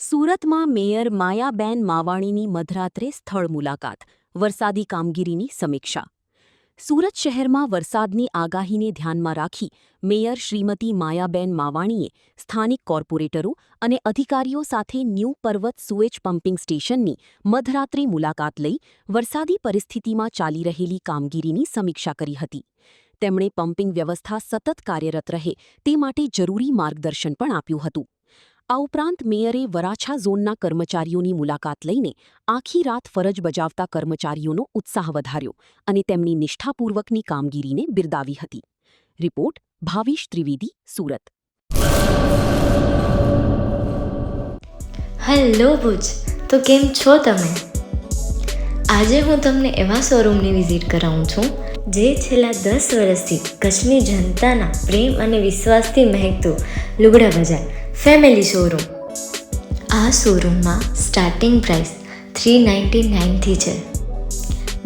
સુરતમાં મેયર માયાબેન માવાણીની મધરાત્રે સ્થળ મુલાકાત, વરસાદી કામગીરીની સમીક્ષા. સુરત શહેરમાં વરસાદની આગાહીને ધ્યાનમાં રાખી મેયર શ્રીમતી માયાબેન માવાણીએ સ્થાનિક કોર્પોરેટરો અને અધિકારીઓ સાથે ન્યૂ પર્વત સુએજ પમ્પિંગ સ્ટેશનની મધરાત્રે મુલાકાત લઈ વરસાદી પરિસ્થિતિમાં ચાલી રહેલી કામગીરીની સમીક્ષા કરી હતી. તેમણે પમ્પિંગ વ્યવસ્થા સતત કાર્યરત રહે તે માટે જરૂરી માર્ગદર્શન પણ આપ્યું હતું. આ ઉપરાંત મેયરે વરાછા ઝોનના કર્મચારીઓની મુલાકાત લઈને આખી રાત ફરજ બજાવતા કર્મચારીઓનો ઉત્સાહ વધાર્યો અને તેમની નિષ્ઠાપૂર્વકની કામગીરીને બિરદાવી હતી. રિપોર્ટ ભાવિશ ત્રિવેદી, સુરત. હેલો ભુજ, તો કેમ છો તમે? આજે હું તમને એવા શોરૂમની વિઝિટ કરાવું છું જે છેલ્લા 10 વર્ષથી કચ્છની જનતાના પ્રેમ અને વિશ્વાસથી મહેકતું લુગડા બજાર ફેમિલી શોરૂમ. આ શોરૂમમાં સ્ટાર્ટિંગ પ્રાઇસ 399થી છે,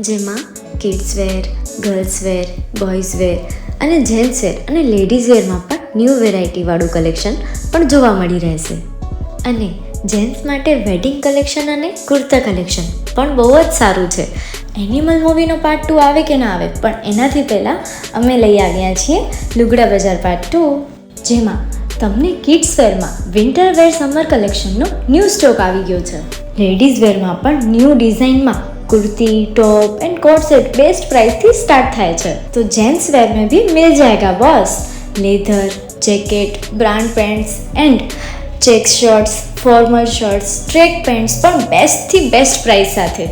જેમાં kids wear, girls wear, boys wear અને જેન્ટ્સ વેર અને લેડીઝ વેરમાં પણ ન્યૂ વેરાયટીવાળું કલેક્શન પણ જોવા મળી રહેશે. અને જેન્ટ્સ માટે વેડિંગ કલેક્શન અને કુર્તા કલેક્શન પણ બહુ જ સારું છે. એનિમલ મૂવીનો પાર્ટ 2 આવે કે ના આવે, પણ એનાથી પહેલાં અમે લઈ આવ્યા છીએ લુગડા બજાર પાર્ટ 2, જેમાં તમને કિડ્સ વેરમાં વિન્ટર વેર સમર કલેક્શનનો ન્યૂ સ્ટોક આવી ગયો છે. લેડીઝ વેરમાં પણ ન્યૂ ડિઝાઇનમાં kurti, top and coat set best price थी स्टार्ट थाय छे. तो जेंट्स वेर में भी मिल जाएगा boss. Leather, jacket, brand pants and check shirts, formal shirts, track pants પણ બેસ્ટ થી બેસ્ટ પ્રાઇસ સાથે.